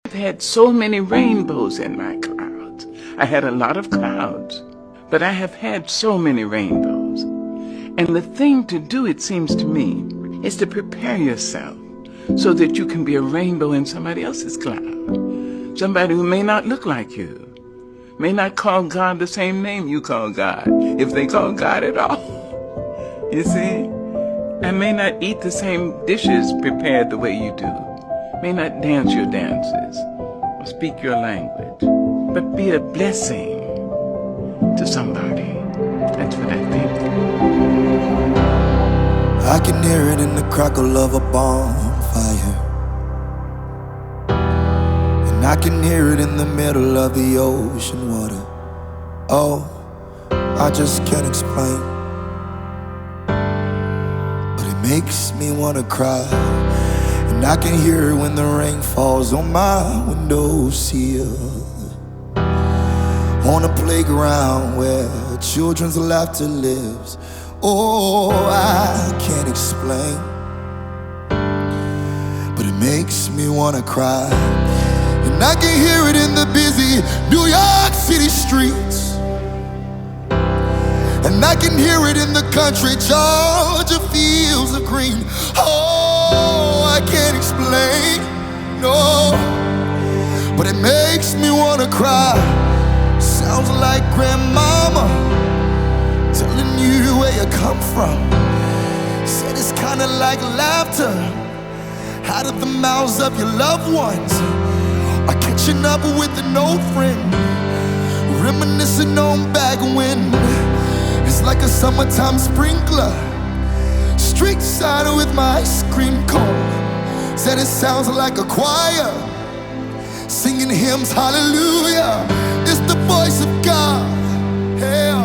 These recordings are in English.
I've had so many rainbows in my clouds. I had a lot of clouds, but I have had so many rainbows. And the thing to do, it seems to me, is to prepare yourself so that you can be a rainbow in somebody else's cloud. Somebody who may not look like you, may not call God the same name you call God, if they call God at all. You see? I may not eat the same dishes prepared the way you do, may not dance your dances, or speak your language, but be a blessing to somebody. That's what I think. I can hear it in the crackle of a bonfire, and I can hear it in the middle of the ocean water. Oh, I just can't explain, but it makes me wanna cry. And I can hear it when the rain falls on my windowsill, on a playground where children's laughter lives. Oh, I can't explain, but it makes me wanna cry. And I can hear it in the busy New York City streets, and I can hear it in the country Georgia fields of green. Oh, I can't explain, no, but it makes me wanna cry. Sounds like grandmama telling you where you come from. Said it's kinda like laughter out of the mouths of your loved ones, or catching up with an old friend, reminiscing on back when. It's like a summertime sprinkler, street side with my ice cream cone. Said it sounds like a choir singing hymns, hallelujah. It's the voice of God. Hell,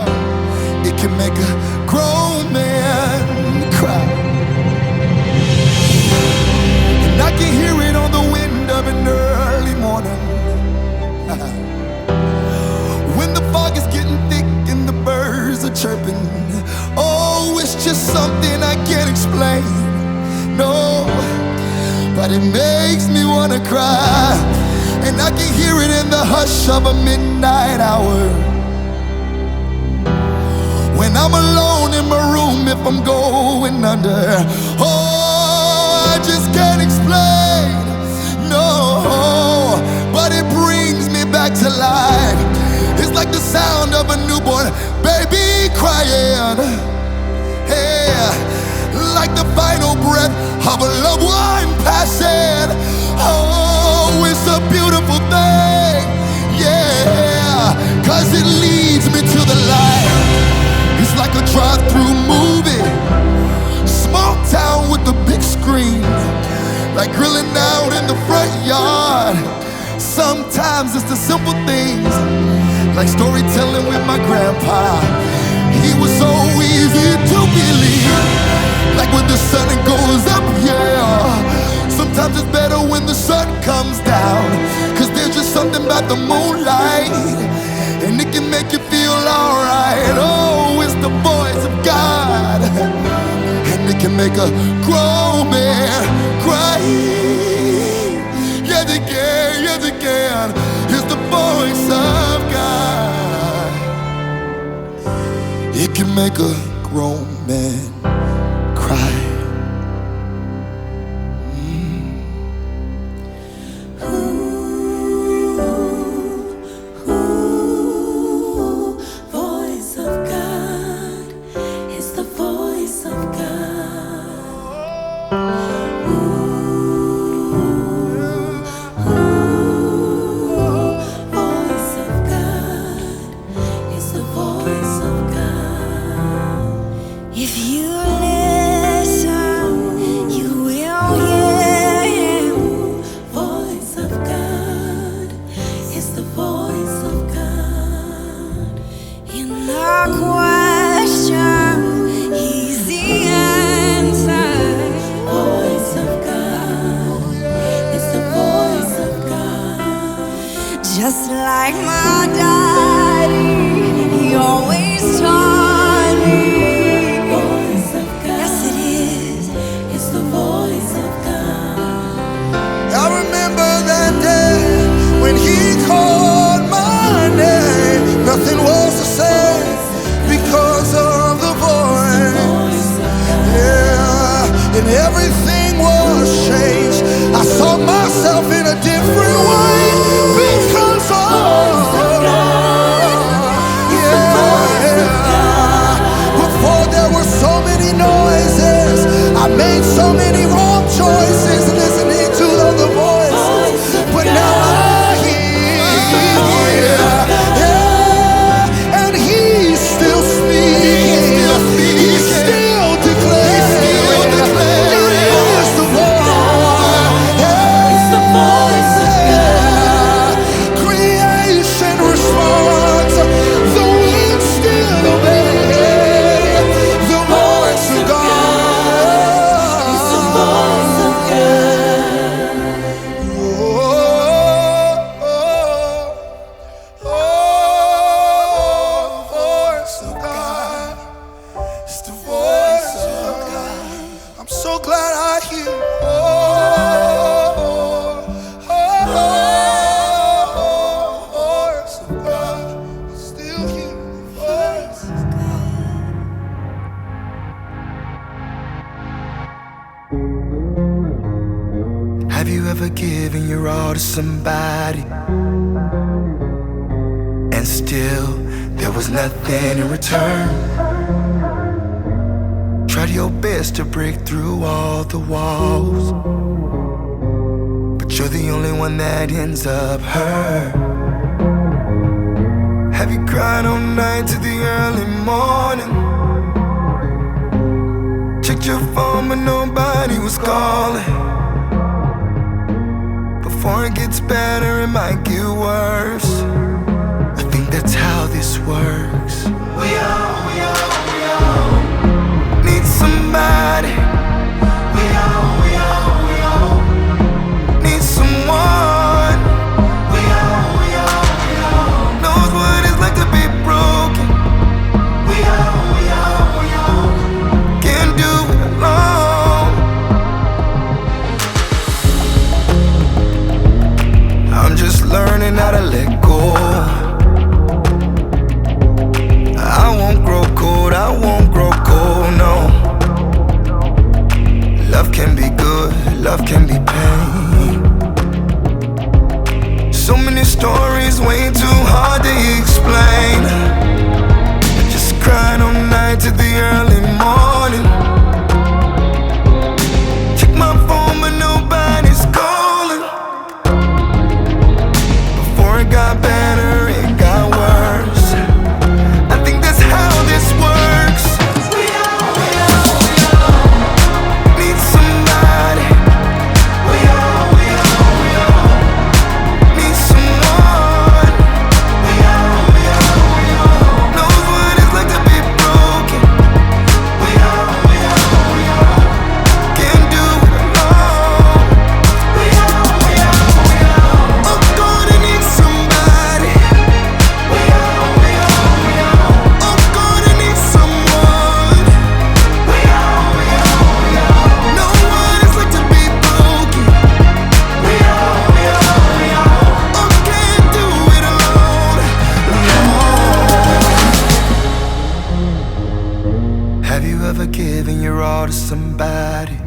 it can make a grown man cry. And I can hear it on the wind of an early morning, when the fog is getting thick and the birds are chirping. Oh, it's just something I can't explain, no, but it makes me wanna cry. And I can hear it in the hush of a midnight hour, when I'm alone in my room if I'm going under. Oh, I just can't explain, no, but it brings me back to life. It's like the sound of a newborn baby crying, hey, like the final breath of a loved one passing. Oh, it's a beautiful thing, yeah, 'cause it leads me to the light. It's like a drive-through movie, small town with a big screen, like grilling out in the front yard. Sometimes it's the simple things, like storytelling with my grandpa. He was so easy to believe, like when the sun goes up, yeah. Sometimes it's better when the sun comes down, 'cause there's just something about the moonlight, and it can make you feel alright. Oh, it's the voice of God, and it can make a grown man cry. Yet again, it's the voice of God. It can make a grown man cry. Just like my daddy, he always taught me. Voice of God. Yes, it is. It's the voice of God. I remember that day different way because of before there were so many noises, I made so many wrong choices listening to other voices, but now I hear, and He's still speaking, He's still declaring, He is the voice, creation responds, the winds still obey the voice of God. He's the voice of God. Voice of God. It's the voice of God. I'm so glad I hear. Voice of God. I still hear the voice of God. Have you ever given your all to somebody and still there was nothing in return? Tried your best to break through all the walls, but you're the only one that ends up hurt. Have you cried all night to the early morning? Checked your phone but nobody was calling. Before it gets better, it might get worse. I think that's how this works. We all need somebody. We all need someone. We all knows what it's like to be broken. We all can't do it alone. I'm just learning how to let go. I won't grow cold, I won't grow cold, no. Love can be good, love can be pain. So many stories, way too hard to explain. I just cried all night to the early morning. Check my phone but nobody's calling. Before it got better, it got worse. I think that's how this works. We all need somebody. We all need someone. We all knows what it's like to be broken. We all can't do it alone. We all I'm gonna need somebody. We all I'm gonna need someone. We all know what it's like to be broken. We all I can't do it alone. Have you ever given your all to somebody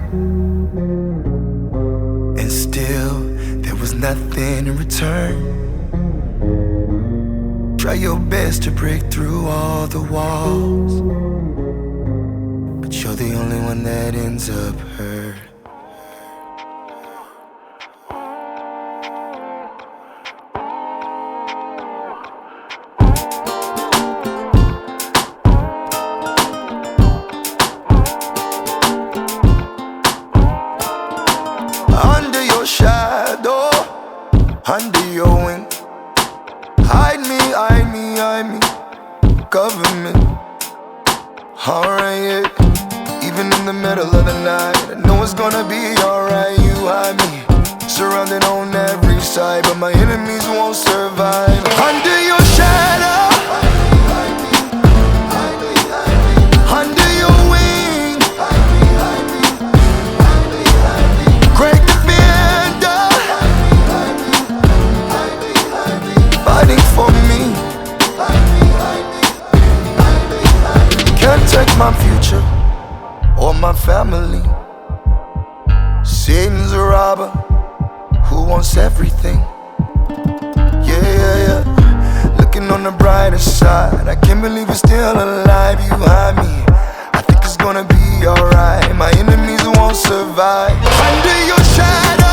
and still there was nothing in return? Try your best to break through all the walls, but you're the only one that ends up hurt. Under your shadow, under your wing, hide me, hide me, hide me, cover me. Alright, yeah. Even in the middle of the night, I know it's gonna be alright. You hide me, surrounded on every side, but my enemies won't survive. Under your shadow, under your wing, great defender, fighting for me. Can't take my future or my family. Satan's a robber who wants everything. Yeah, yeah, yeah. Looking on the brighter side, I can't believe it's still alive. You hide me, I think it's gonna be alright. My enemies won't survive. Under your shadow